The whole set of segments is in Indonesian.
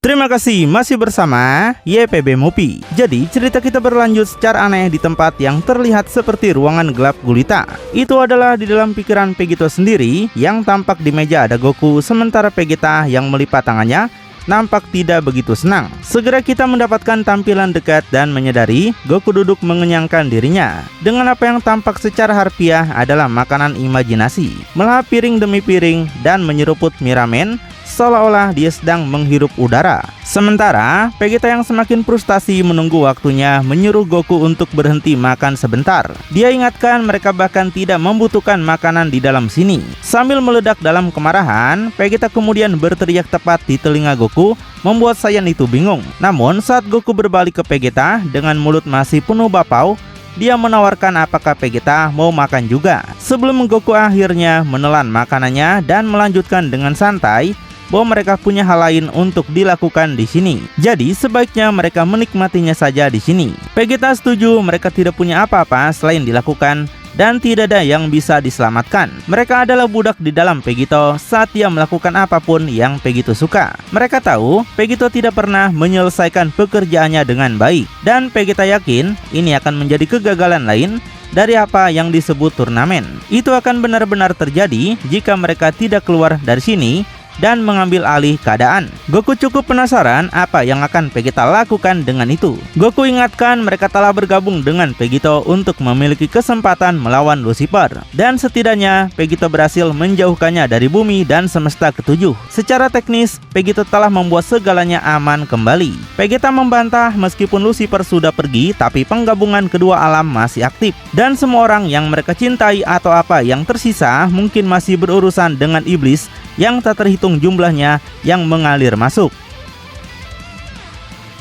Terima kasih masih bersama YPB Movie. Jadi cerita kita berlanjut secara aneh di tempat yang terlihat seperti ruangan gelap gulita. Itu adalah di dalam pikiran Vegito sendiri yang tampak di meja ada Goku, sementara Vegeta yang melipat tangannya nampak tidak begitu senang. Segera kita mendapatkan tampilan dekat dan menyadari Goku duduk mengenyangkan dirinya dengan apa yang tampak secara harfiah adalah makanan imajinasi. Melahap piring demi piring dan menyeruput mie ramen seolah-olah dia sedang menghirup udara. Sementara Vegeta yang semakin frustasi menunggu waktunya menyuruh Goku untuk berhenti makan sebentar. Dia ingatkan mereka bahkan tidak membutuhkan makanan di dalam sini. Sambil meledak dalam kemarahan, Vegeta kemudian berteriak tepat di telinga Goku, membuat Saiyan itu bingung. Namun saat Goku berbalik ke Vegeta dengan mulut masih penuh bapau, dia menawarkan apakah Vegeta mau makan juga. Sebelum Goku akhirnya menelan makanannya dan melanjutkan dengan santai bahwa mereka punya hal lain untuk dilakukan di sini. Jadi sebaiknya mereka menikmatinya saja di sini. Vegeta setuju mereka tidak punya apa-apa selain dilakukan dan tidak ada yang bisa diselamatkan. Mereka adalah budak di dalam Vegito saat dia melakukan apapun yang Vegito suka. Mereka tahu Vegito tidak pernah menyelesaikan pekerjaannya dengan baik dan Vegeta yakin ini akan menjadi kegagalan lain dari apa yang disebut turnamen. Itu akan benar-benar terjadi jika mereka tidak keluar dari sini dan mengambil alih keadaan. Goku cukup penasaran apa yang akan Vegeta lakukan dengan itu. Goku ingatkan mereka telah bergabung dengan Vegito untuk memiliki kesempatan melawan Lucifer, dan setidaknya Vegito berhasil menjauhkannya dari bumi dan semesta ketujuh. Secara teknis, Vegito telah membuat segalanya aman kembali. Vegeta membantah meskipun Lucifer sudah pergi, tapi penggabungan kedua alam masih aktif, dan semua orang yang mereka cintai atau apa yang tersisa mungkin masih berurusan dengan iblis yang tak terhitung jumlahnya yang mengalir masuk.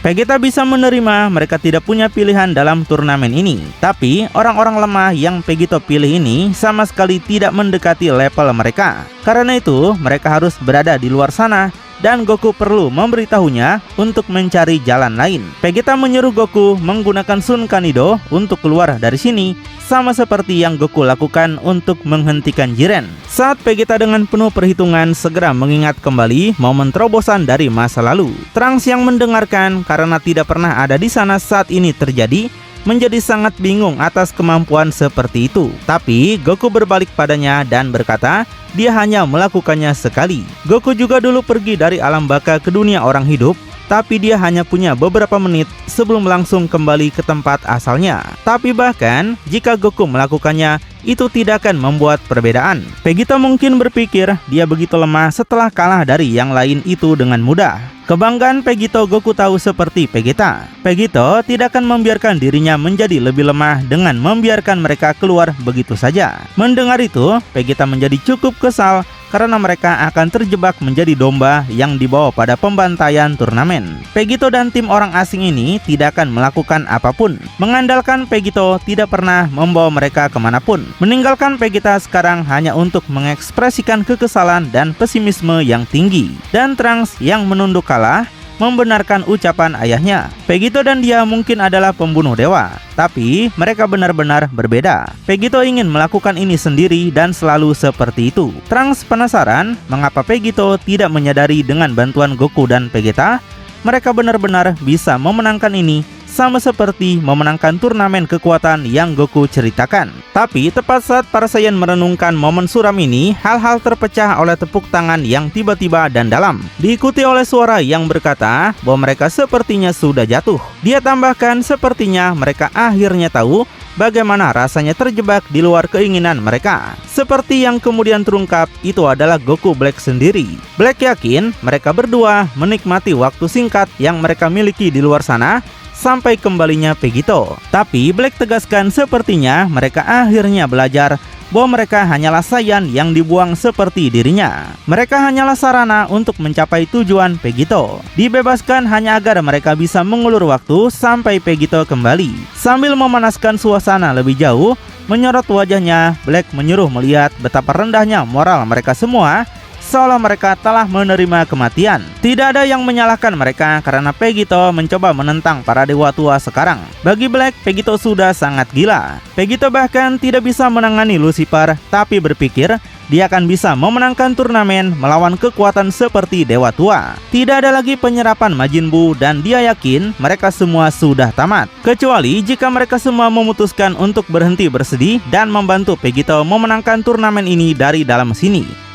Vegeta bisa menerima mereka tidak punya pilihan dalam turnamen ini, tapi orang-orang lemah yang Vegito pilih ini sama sekali tidak mendekati level mereka. Karena itu mereka harus berada di luar sana dan Goku perlu memberitahunya untuk mencari jalan lain. Vegeta menyuruh Goku menggunakan Sun Kanido untuk keluar dari sini, sama seperti yang Goku lakukan untuk menghentikan Jiren. Saat Vegeta dengan penuh perhitungan segera mengingat kembali momen terobosan dari masa lalu, Trunks yang mendengarkan karena tidak pernah ada di sana saat ini terjadi, menjadi sangat bingung atas kemampuan seperti itu. Tapi Goku berbalik padanya dan berkata dia hanya melakukannya sekali. Goku juga dulu pergi dari alam baka ke dunia orang hidup, tapi dia hanya punya beberapa menit sebelum langsung kembali ke tempat asalnya. Tapi bahkan jika Goku melakukannya, itu tidak akan membuat perbedaan. Vegeta mungkin berpikir dia begitu lemah setelah kalah dari yang lain itu dengan mudah. Kebanggaan Vegito Goku tahu seperti Vegeta. Vegito tidak akan membiarkan dirinya menjadi lebih lemah dengan membiarkan mereka keluar begitu saja. Mendengar itu, Vegeta menjadi cukup kesal karena mereka akan terjebak menjadi domba yang dibawa pada pembantaian turnamen. Vegito dan tim orang asing ini tidak akan melakukan apapun. Mengandalkan Vegito tidak pernah membawa mereka kemanapun. Meninggalkan Vegeta sekarang hanya untuk mengekspresikan kekesalan dan pesimisme yang tinggi. Dan Trunks yang menunduk kalah membenarkan ucapan ayahnya. Vegito dan dia mungkin adalah pembunuh dewa, tapi mereka benar-benar berbeda. Vegito ingin melakukan ini sendiri dan selalu seperti itu. Trunks penasaran mengapa Vegito tidak menyadari dengan bantuan Goku dan Vegeta, mereka benar-benar bisa memenangkan ini, sama seperti memenangkan turnamen kekuatan yang Goku ceritakan. Tapi tepat saat para Saiyan merenungkan momen suram ini, hal-hal terpecah oleh tepuk tangan yang tiba-tiba dan dalam, diikuti oleh suara yang berkata bahwa mereka sepertinya sudah jatuh. Dia tambahkan sepertinya mereka akhirnya tahu bagaimana rasanya terjebak di luar keinginan mereka. Seperti yang kemudian terungkap, itu adalah Goku Black sendiri. Black yakin mereka berdua menikmati waktu singkat yang mereka miliki di luar sana sampai kembalinya Vegito. Tapi Black tegaskan sepertinya mereka akhirnya belajar bahwa mereka hanyalah Saiyan yang dibuang seperti dirinya. Mereka hanyalah sarana untuk mencapai tujuan Vegito. Dibebaskan hanya agar mereka bisa mengulur waktu sampai Vegito kembali. Sambil memanaskan suasana lebih jauh, menyorot wajahnya, Black menyuruh melihat betapa rendahnya moral mereka semua, seolah mereka telah menerima kematian. Tidak ada yang menyalahkan mereka karena Vegito mencoba menentang para dewa tua sekarang. Bagi Black, Vegito sudah sangat gila. Vegito bahkan tidak bisa menangani Lucifer, tapi berpikir dia akan bisa memenangkan turnamen melawan kekuatan seperti Dewa Tua. Tidak ada lagi penyerapan Majin Buu dan dia yakin mereka semua sudah tamat. Kecuali jika mereka semua memutuskan untuk berhenti bersedih dan membantu Vegito memenangkan turnamen ini dari dalam sini.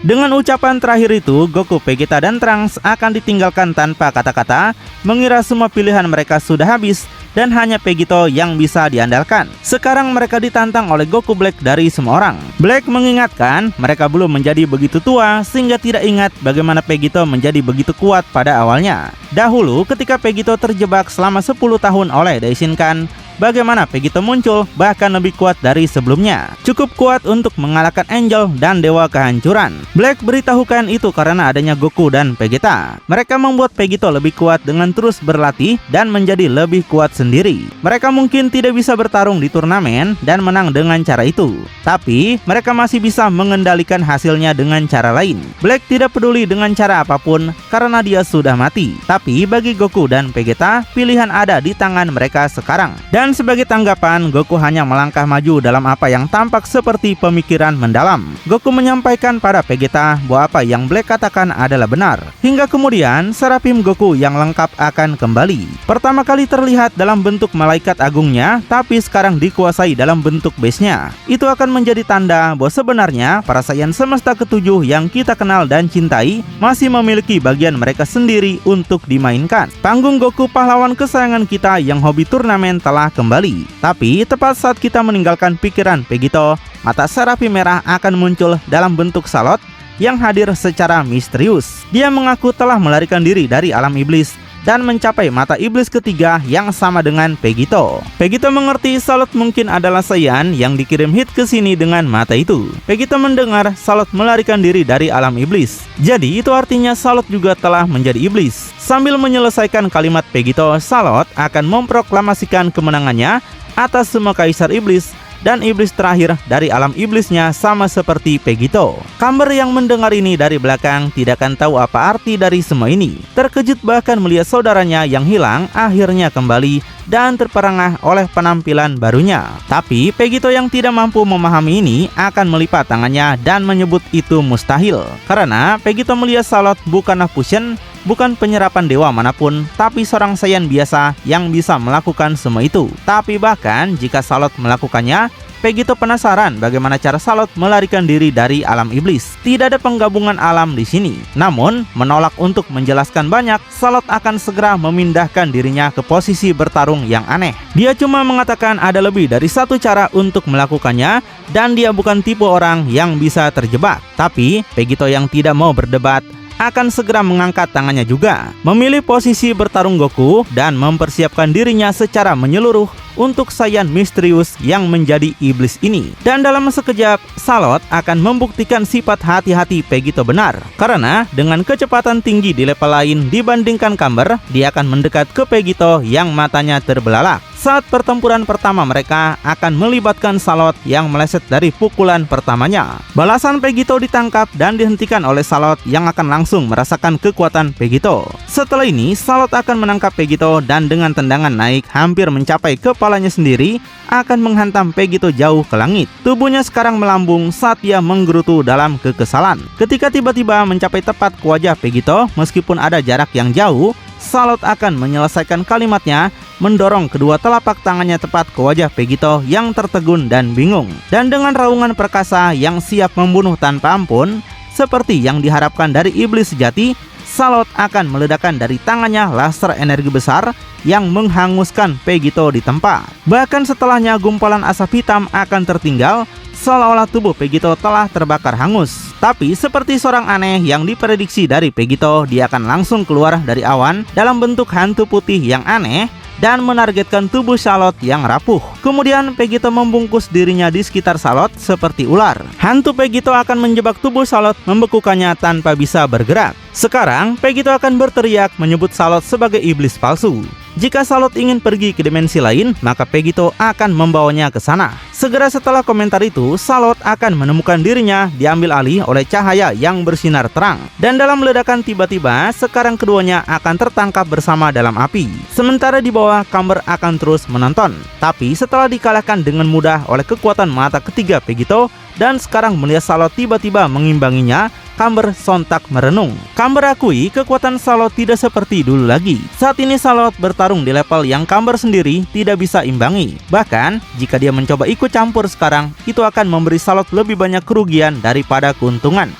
Dengan ucapan terakhir itu, Goku, Vegeta, dan Trunks akan ditinggalkan tanpa kata-kata, mengira semua pilihan mereka sudah habis dan hanya Vegito yang bisa diandalkan. Sekarang mereka ditantang oleh Goku Black dari semua orang. Black mengingatkan mereka belum menjadi begitu tua sehingga tidak ingat bagaimana Vegito menjadi begitu kuat pada awalnya. Dahulu ketika Vegito terjebak selama 10 tahun oleh Daishinkan, bagaimana Vegito muncul bahkan lebih kuat dari sebelumnya. Cukup kuat untuk mengalahkan Angel dan Dewa Kehancuran. Black beritahukan itu karena adanya Goku dan Vegeta. Mereka membuat Vegito lebih kuat dengan terus berlatih dan menjadi lebih kuat sendiri. Mereka mungkin tidak bisa bertarung di turnamen dan menang dengan cara itu, tapi mereka masih bisa mengendalikan hasilnya dengan cara lain. Black tidak peduli dengan cara apapun karena dia sudah mati. Tapi bagi Goku dan Vegeta, pilihan ada di tangan mereka sekarang. Dan sebagai tanggapan, Goku hanya melangkah maju dalam apa yang tampak seperti pemikiran mendalam. Goku menyampaikan pada Vegeta bahwa apa yang Black katakan adalah benar. Hingga kemudian, Seraphim Goku yang lengkap akan kembali. Pertama kali terlihat dalam bentuk malaikat agungnya, tapi sekarang dikuasai dalam bentuk base-nya. Itu akan menjadi tanda bahwa sebenarnya para Saiyan semesta ketujuh yang kita kenal dan cintai masih memiliki bagian mereka sendiri untuk dimainkan. Panggung Goku pahlawan kesayangan kita yang hobi turnamen telah kembali. Tapi tepat saat kita meninggalkan pikiran Vegito, mata Seraphim merah akan muncul dalam bentuk Salot yang hadir secara misterius. Dia mengaku telah melarikan diri dari alam iblis dan mencapai mata iblis ketiga yang sama dengan Vegito. Vegito mengerti Salot mungkin adalah Saiyan yang dikirim hit ke sini dengan mata itu. Vegito mendengar Salot melarikan diri dari alam iblis. Jadi itu artinya Salot juga telah menjadi iblis. Sambil menyelesaikan kalimat Vegito, Salot akan memproklamasikan kemenangannya atas semua kaisar iblis dan iblis terakhir dari alam iblisnya sama seperti Vegito. Camber yang mendengar ini dari belakang tidak akan tahu apa arti dari semua ini. Terkejut bahkan melihat saudaranya yang hilang akhirnya kembali dan terperangah oleh penampilan barunya. Tapi Vegito yang tidak mampu memahami ini akan melipat tangannya dan menyebut itu mustahil. Karena Vegito melihat Salot bukanlah fusion, bukan penyerapan dewa manapun, tapi seorang Saiyan biasa yang bisa melakukan semua itu. Tapi bahkan jika Salot melakukannya, Vegito penasaran bagaimana cara Salot melarikan diri dari alam iblis. Tidak ada penggabungan alam di sini. Namun, menolak untuk menjelaskan banyak, Salot akan segera memindahkan dirinya ke posisi bertarung yang aneh. Dia cuma mengatakan ada lebih dari satu cara untuk melakukannya, dan dia bukan tipe orang yang bisa terjebak. Tapi, Vegito yang tidak mau berdebat akan segera mengangkat tangannya juga, memilih posisi bertarung Goku dan mempersiapkan dirinya secara menyeluruh untuk Saiyan misterius yang menjadi iblis ini. Dan dalam sekejap, Salot akan membuktikan sifat hati-hati Vegito benar. Karena dengan kecepatan tinggi di level lain dibandingkan Camber, dia akan mendekat ke Vegito yang matanya terbelalak. Saat pertempuran pertama mereka akan melibatkan Salot yang meleset dari pukulan pertamanya. Balasan Vegito ditangkap dan dihentikan oleh Salot yang akan langsung merasakan kekuatan Vegito. Setelah ini, Salot akan menangkap Vegito dan dengan tendangan naik hampir mencapai kepalanya sendiri akan menghantam Vegito jauh ke langit. Tubuhnya sekarang melambung saat ia menggerutu dalam kekesalan. Ketika tiba-tiba mencapai tepat ke wajah Vegito, meskipun ada jarak yang jauh, Salot akan menyelesaikan kalimatnya, mendorong kedua telapak tangannya tepat ke wajah Vegito yang tertegun dan bingung. Dan dengan raungan perkasa yang siap membunuh tanpa ampun, seperti yang diharapkan dari iblis sejati, Salot akan meledakkan dari tangannya laser energi besar yang menghanguskan Vegito di tempat. Bahkan setelahnya gumpalan asap hitam akan tertinggal, seolah-olah tubuh Vegito telah terbakar hangus. Tapi seperti seorang aneh yang diprediksi dari Vegito, dia akan langsung keluar dari awan dalam bentuk hantu putih yang aneh dan menargetkan tubuh Salot yang rapuh. Kemudian Vegito membungkus dirinya di sekitar Salot seperti ular. Hantu Vegito akan menjebak tubuh Salot, membekukannya tanpa bisa bergerak. Sekarang Vegito akan berteriak menyebut Salot sebagai iblis palsu. Jika Salot ingin pergi ke dimensi lain, maka Pegito akan membawanya ke sana. Segera setelah komentar itu, Salot akan menemukan dirinya diambil alih oleh cahaya yang bersinar terang. Dan dalam ledakan tiba-tiba, sekarang keduanya akan tertangkap bersama dalam api. Sementara di bawah, Camber akan terus menonton. Tapi setelah dikalahkan dengan mudah oleh kekuatan mata ketiga Pegito, dan sekarang melihat Salot tiba-tiba mengimbanginya, Camber sontak merenung. Camber akui kekuatan Salot tidak seperti dulu lagi. Saat ini Salot bertarung di level yang Camber sendiri tidak bisa imbangi. Bahkan, jika dia mencoba ikut campur sekarang, itu akan memberi Salot lebih banyak kerugian daripada keuntungan.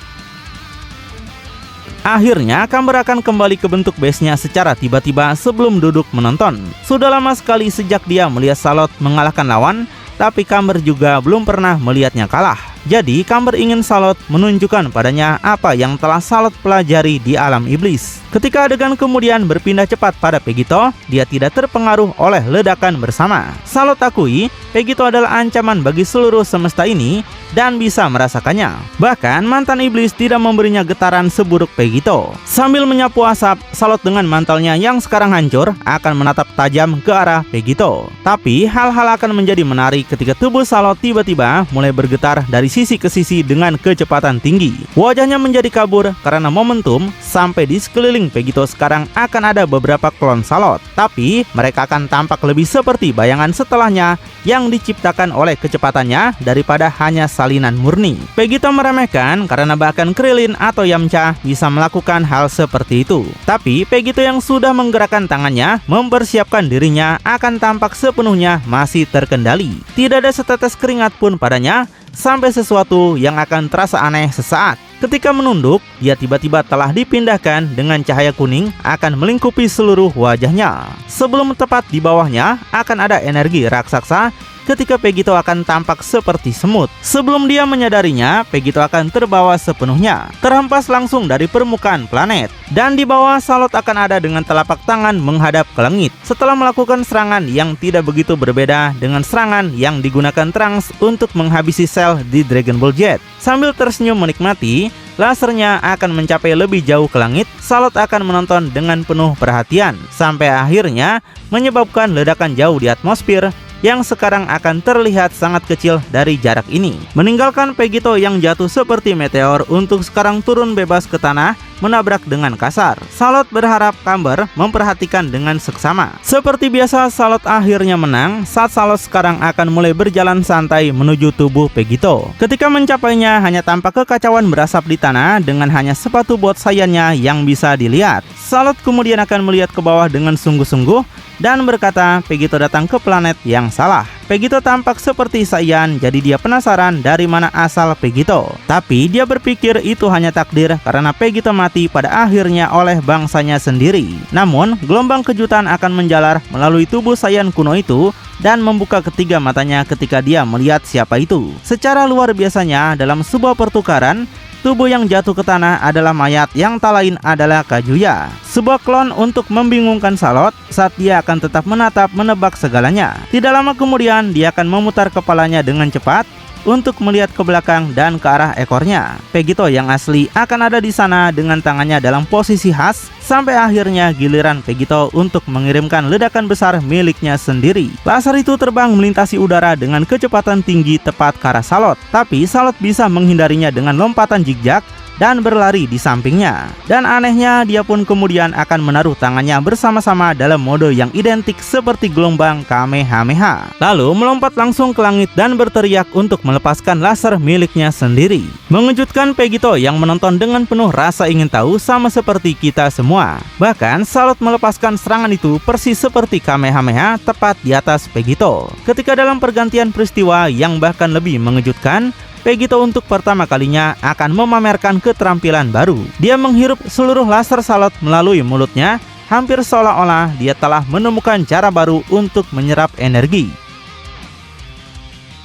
Akhirnya, Camber akan kembali ke bentuk base-nya secara tiba-tiba sebelum duduk menonton. Sudah lama sekali sejak dia melihat Salot mengalahkan lawan, tapi Camber juga belum pernah melihatnya kalah. Jadi, Camber ingin Salot menunjukkan padanya apa yang telah Salot pelajari di alam iblis. Ketika adegan kemudian berpindah cepat pada Pegito, dia tidak terpengaruh oleh ledakan bersama. Salot akui, Pegito adalah ancaman bagi seluruh semesta ini dan bisa merasakannya. Bahkan, mantan iblis tidak memberinya getaran seburuk Pegito. Sambil menyapu asap, Salot dengan mantelnya yang sekarang hancur akan menatap tajam ke arah Pegito. Tapi, hal-hal akan menjadi menarik ketika tubuh Salot tiba-tiba mulai bergetar dari sisi ke sisi dengan kecepatan tinggi. Wajahnya menjadi kabur karena momentum. Sampai di sekeliling Pegito sekarang akan ada beberapa klon Salot, tapi mereka akan tampak lebih seperti bayangan setelahnya yang diciptakan oleh kecepatannya daripada hanya salinan murni. Pegito meremehkan karena bahkan Krillin atau Yamcha bisa melakukan hal seperti itu. Tapi Pegito yang sudah menggerakkan tangannya mempersiapkan dirinya akan tampak sepenuhnya masih terkendali. Tidak ada setetes keringat pun padanya, sampai sesuatu yang akan terasa aneh sesaat. Ketika menunduk, dia tiba-tiba telah dipindahkan dengan cahaya kuning akan melingkupi seluruh wajahnya. Sebelum tepat di bawahnya akan ada energi raksasa ketika Pegito akan tampak seperti semut. Sebelum dia menyadarinya, Pegito akan terbawa sepenuhnya, terhempas langsung dari permukaan planet. Dan di bawah, Salot akan ada dengan telapak tangan menghadap ke langit. Setelah melakukan serangan yang tidak begitu berbeda dengan serangan yang digunakan Trunks untuk menghabisi Cell di Dragon Ball Z. Sambil tersenyum menikmati, lasernya akan mencapai lebih jauh ke langit. Salot akan menonton dengan penuh perhatian, sampai akhirnya menyebabkan ledakan jauh di atmosfer yang sekarang akan terlihat sangat kecil dari jarak ini, meninggalkan Pegito yang jatuh seperti meteor untuk sekarang turun bebas ke tanah, menabrak dengan kasar. Salot berharap Camber memperhatikan dengan seksama. Seperti biasa, Salot akhirnya menang saat Salot sekarang akan mulai berjalan santai menuju tubuh Pegito. Ketika mencapainya, hanya tampak kekacauan berasap di tanah dengan hanya sepatu bot sayannya yang bisa dilihat. Salot kemudian akan melihat ke bawah dengan sungguh-sungguh dan berkata Pegito datang ke planet yang salah. Pegito tampak seperti Saiyan, jadi dia penasaran dari mana asal Pegito. Tapi dia berpikir itu hanya takdir karena Pegito mati pada akhirnya oleh bangsanya sendiri. Namun, gelombang kejutan akan menjalar melalui tubuh Saiyan kuno itu dan membuka ketiga matanya ketika dia melihat siapa itu. Secara luar biasanya, dalam sebuah pertukaran, tubuh yang jatuh ke tanah adalah mayat yang tak lain adalah Kazuya, sebuah klon untuk membingungkan Salot saat dia akan tetap menebak segalanya. Tidak lama kemudian dia akan memutar kepalanya dengan cepat untuk melihat ke belakang dan ke arah ekornya. Pegito yang asli akan ada di sana dengan tangannya dalam posisi khas, sampai akhirnya giliran Pegito untuk mengirimkan ledakan besar miliknya sendiri. Laser itu terbang melintasi udara dengan kecepatan tinggi tepat ke arah Salot, tapi Salot bisa menghindarinya dengan lompatan zigzag dan berlari di sampingnya. Dan anehnya, dia pun kemudian akan menaruh tangannya bersama-sama dalam mode yang identik seperti gelombang Kamehameha, lalu melompat langsung ke langit dan berteriak untuk melepaskan laser miliknya sendiri. Mengejutkan Pegito yang menonton dengan penuh rasa ingin tahu, sama seperti kita semua. Bahkan Salot melepaskan serangan itu persis seperti Kamehameha tepat di atas Pegito. Ketika dalam pergantian peristiwa yang bahkan lebih mengejutkan, Pegito untuk pertama kalinya akan memamerkan keterampilan baru. Dia menghirup seluruh laser Salot melalui mulutnya, hampir seolah-olah dia telah menemukan cara baru untuk menyerap energi.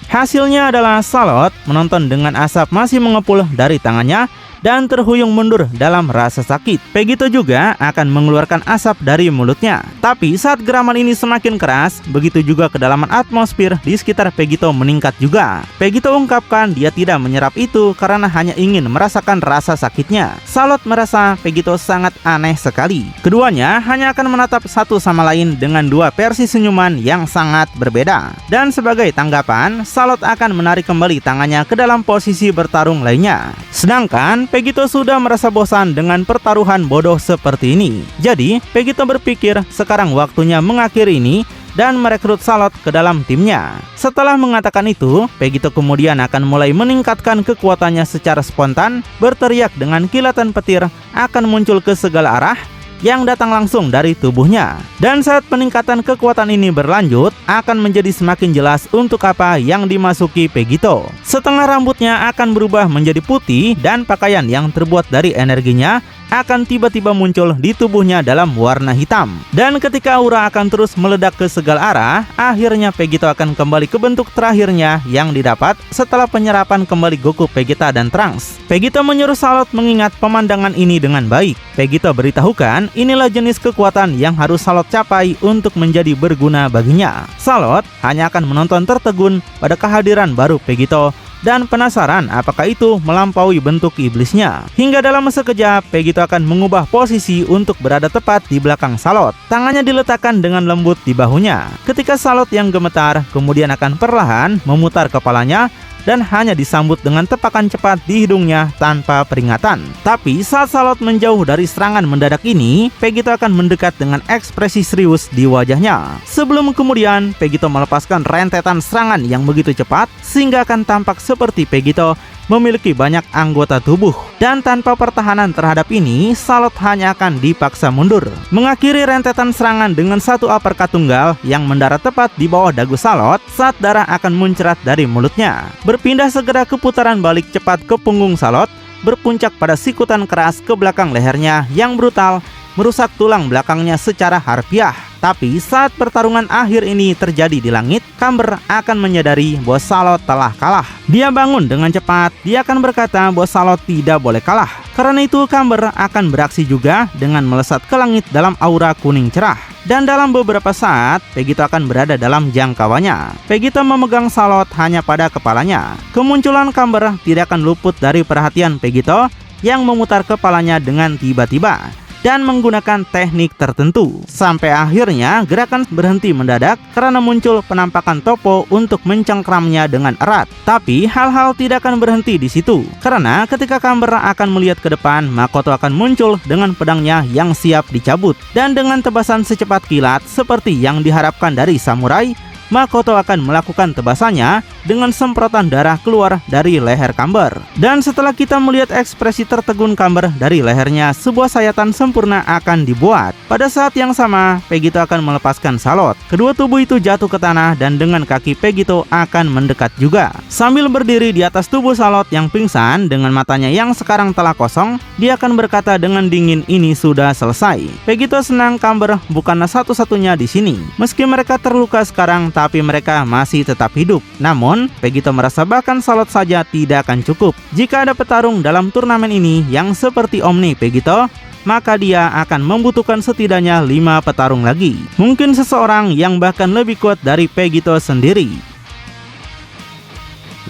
Hasilnya adalah Salot menonton dengan asap masih mengepul dari tangannya dan terhuyung mundur dalam rasa sakit. Pegito juga akan mengeluarkan asap dari mulutnya. Tapi saat geraman ini semakin keras, begitu juga kedalaman atmosfer di sekitar Pegito meningkat juga. Pegito ungkapkan dia tidak menyerap itu karena hanya ingin merasakan rasa sakitnya. Salot merasa Pegito sangat aneh sekali. Keduanya hanya akan menatap satu sama lain dengan dua versi senyuman yang sangat berbeda. Dan sebagai tanggapan, Salot akan menarik kembali tangannya ke dalam posisi bertarung lainnya. Sedangkan Pegito sudah merasa bosan dengan pertaruhan bodoh seperti ini. Jadi, Pegito berpikir sekarang waktunya mengakhiri ini dan merekrut Salot ke dalam timnya. Setelah mengatakan itu, Pegito kemudian akan mulai meningkatkan kekuatannya secara spontan, berteriak dengan kilatan petir akan muncul ke segala arah yang datang langsung dari tubuhnya. Dan saat peningkatan kekuatan ini berlanjut, akan menjadi semakin jelas untuk apa yang dimasuki Pegito. Setengah rambutnya akan berubah menjadi putih dan pakaian yang terbuat dari energinya akan tiba-tiba muncul di tubuhnya dalam warna hitam. Dan ketika aura akan terus meledak ke segala arah, akhirnya Pegito akan kembali ke bentuk terakhirnya yang didapat setelah penyerapan kembali Goku, Vegeta, dan Trunks. Pegito menyuruh Salot mengingat pemandangan ini dengan baik. Pegito beritahukan inilah jenis kekuatan yang harus Salot capai untuk menjadi berguna baginya. Salot hanya akan menonton tertegun pada kehadiran baru Pegito dan penasaran apakah itu melampaui bentuk iblisnya. Hingga dalam sekejap, Pegito akan mengubah posisi untuk berada tepat di belakang Salot. Tangannya diletakkan dengan lembut di bahunya. Ketika Salot yang gemetar, kemudian akan perlahan memutar kepalanya dan hanya disambut dengan tepakan cepat di hidungnya tanpa peringatan. Tapi saat Salot menjauh dari serangan mendadak ini, Pegito akan mendekat dengan ekspresi serius di wajahnya. Sebelum kemudian, Pegito melepaskan rentetan serangan yang begitu cepat sehingga akan tampak seperti Pegito memiliki banyak anggota tubuh. Dan tanpa pertahanan terhadap ini, Salot hanya akan dipaksa mundur. Mengakhiri rentetan serangan dengan satu uppercut tunggal yang mendarat tepat di bawah dagu Salot saat darah akan muncrat dari mulutnya. Berpindah segera ke putaran balik cepat ke punggung Salot, berpuncak pada sikutan keras ke belakang lehernya yang brutal, merusak tulang belakangnya secara harfiah. Tapi saat pertarungan akhir ini terjadi di langit, Camber akan menyadari bahwa Salot telah kalah. Dia bangun dengan cepat. Dia akan berkata bahwa Salot tidak boleh kalah. Karena itu Camber akan beraksi juga dengan melesat ke langit dalam aura kuning cerah. Dan dalam beberapa saat, Pegito akan berada dalam jangkauannya. Pegito memegang Salot hanya pada kepalanya. Kemunculan Camber tidak akan luput dari perhatian Pegito yang memutar kepalanya dengan tiba-tiba dan menggunakan teknik tertentu. Sampai akhirnya gerakan berhenti mendadak karena muncul penampakan Toppo untuk mencengkramnya dengan erat. Tapi hal-hal tidak akan berhenti di situ. Karena ketika Camber akan melihat ke depan, Makoto akan muncul dengan pedangnya yang siap dicabut. Dan dengan tebasan secepat kilat seperti yang diharapkan dari samurai, Makoto akan melakukan tebasannya dengan semprotan darah keluar dari leher Camber. Dan setelah kita melihat ekspresi tertegun Camber dari lehernya, sebuah sayatan sempurna akan dibuat. Pada saat yang sama, Pegito akan melepaskan Salot. Kedua tubuh itu jatuh ke tanah dan dengan kaki Pegito akan mendekat juga. Sambil berdiri di atas tubuh Salot yang pingsan dengan matanya yang sekarang telah kosong, dia akan berkata dengan dingin, ini sudah selesai. Pegito senang Camber bukanlah satu-satunya di sini. Meski mereka terluka sekarang, tapi mereka masih tetap hidup. Namun, Pegito merasa bahkan Salot saja tidak akan cukup. Jika ada petarung dalam turnamen ini yang seperti Omni Pegito, maka dia akan membutuhkan setidaknya 5 petarung lagi. Mungkin seseorang yang bahkan lebih kuat dari Pegito sendiri.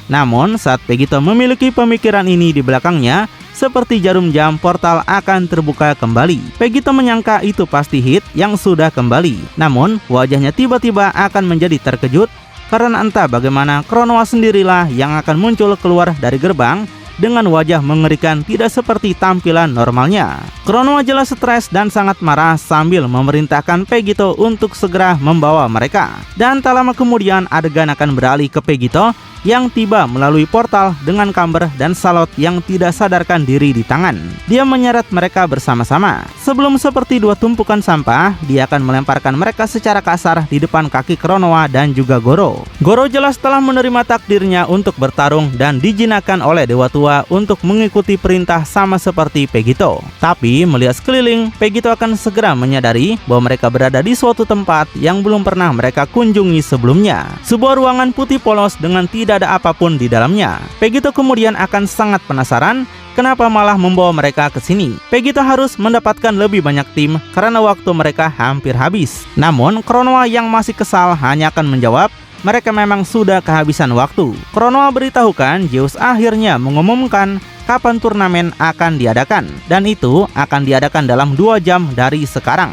Namun, saat Pegito memiliki pemikiran ini di belakangnya, seperti jarum jam, portal akan terbuka kembali. Pegito menyangka itu pasti hit yang sudah kembali. Namun, wajahnya tiba-tiba akan menjadi terkejut karena entah bagaimana Kronoa sendirilah yang akan muncul keluar dari gerbang dengan wajah mengerikan tidak seperti tampilan normalnya. Kronoa jelas stres dan sangat marah sambil memerintahkan Pegito untuk segera membawa mereka. Dan tak lama kemudian adegan akan beralih ke Pegito yang tiba melalui portal dengan Camber dan Salot yang tidak sadarkan diri di tangan. Dia menyeret mereka bersama-sama. Sebelum seperti dua tumpukan sampah, dia akan melemparkan mereka secara kasar di depan kaki Kronoa dan juga Goro. Goro jelas telah menerima takdirnya untuk bertarung dan dijinakkan oleh Dewa Tua untuk mengikuti perintah sama seperti Pegito. Tapi melihat sekeliling, Pegito akan segera menyadari bahwa mereka berada di suatu tempat yang belum pernah mereka kunjungi sebelumnya. Sebuah ruangan putih polos dengan tidak tidak ada apapun di dalamnya. Vegito kemudian akan sangat penasaran kenapa malah membawa mereka ke sini. Vegito harus mendapatkan lebih banyak tim karena waktu mereka hampir habis. Namun Kronoa yang masih kesal hanya akan menjawab mereka memang sudah kehabisan waktu. Kronoa beritahukan Zeus akhirnya mengumumkan kapan turnamen akan diadakan, dan itu akan diadakan dalam 2 jam dari sekarang.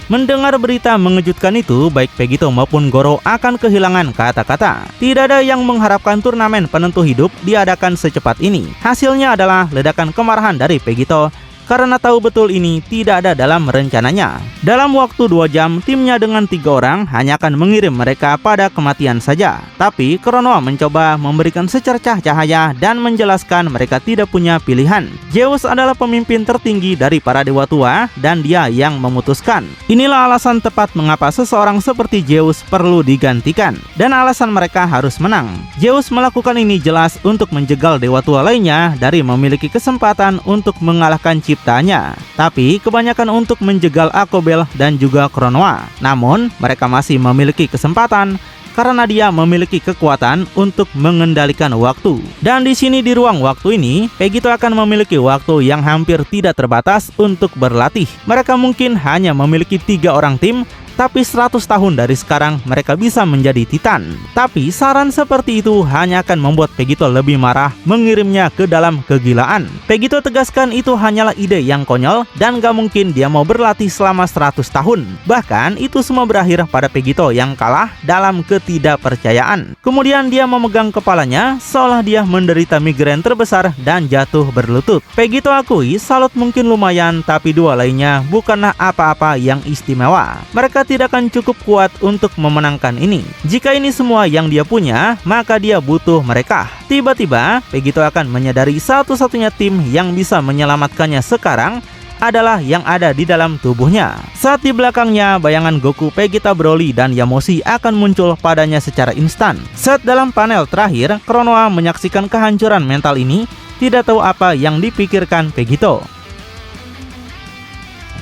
Mendengar berita mengejutkan itu, baik Vegito maupun Goro akan kehilangan kata-kata. Tidak ada yang mengharapkan turnamen penentu hidup diadakan secepat ini. Hasilnya adalah ledakan kemarahan dari Vegito karena tahu betul ini tidak ada dalam rencananya. Dalam waktu 2 jam, timnya dengan 3 orang hanya akan mengirim mereka pada kematian saja. Tapi Kronoa mencoba memberikan secercah cahaya dan menjelaskan mereka tidak punya pilihan. Zeus adalah pemimpin tertinggi dari para dewa tua dan dia yang memutuskan. Inilah alasan tepat mengapa seseorang seperti Zeus perlu digantikan, dan alasan mereka harus menang. Zeus melakukan ini jelas untuk menjegal dewa tua lainnya dari memiliki kesempatan untuk mengalahkan ciptanya, tapi kebanyakan untuk menjegal Akobel dan juga Kronoa. Namun mereka masih memiliki kesempatan karena dia memiliki kekuatan untuk mengendalikan waktu. Dan di sini di ruang waktu ini, Vegito akan memiliki waktu yang hampir tidak terbatas untuk berlatih. Mereka mungkin hanya memiliki 3 orang tim, tapi 100 tahun dari sekarang mereka bisa menjadi Titan. Tapi saran seperti itu hanya akan membuat Vegito lebih marah, mengirimnya ke dalam kegilaan. Vegito tegaskan itu hanyalah ide yang konyol dan gak mungkin dia mau berlatih selama 100 tahun. Bahkan itu semua berakhir pada Vegito yang kalah dalam ketidakpercayaan. Kemudian dia memegang kepalanya seolah dia menderita migrain terbesar dan jatuh berlutut. Vegito akui salut mungkin lumayan, tapi 2 lainnya bukanlah apa-apa yang istimewa. Mereka tidak akan cukup kuat untuk memenangkan ini. Jika ini semua yang dia punya, maka dia butuh mereka. Tiba-tiba, Vegito akan menyadari satu-satunya tim yang bisa menyelamatkannya sekarang adalah yang ada di dalam tubuhnya. Saat di belakangnya, bayangan Goku, Vegeta, Broly, dan Yamoshi akan muncul padanya secara instan. Saat dalam panel terakhir, Kronoa menyaksikan kehancuran mental ini, tidak tahu apa yang dipikirkan Vegito.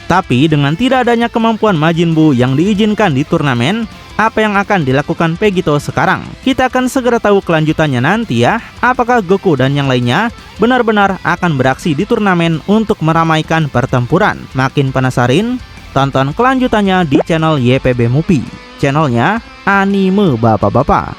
Tapi dengan tidak adanya kemampuan Majin Buu yang diizinkan di turnamen, apa yang akan dilakukan Vegito sekarang? Kita akan segera tahu kelanjutannya nanti ya. Apakah Goku dan yang lainnya benar-benar akan beraksi di turnamen untuk meramaikan pertempuran? Makin penasaran? Tonton kelanjutannya di channel YPB Movie, channelnya anime bapak-bapak.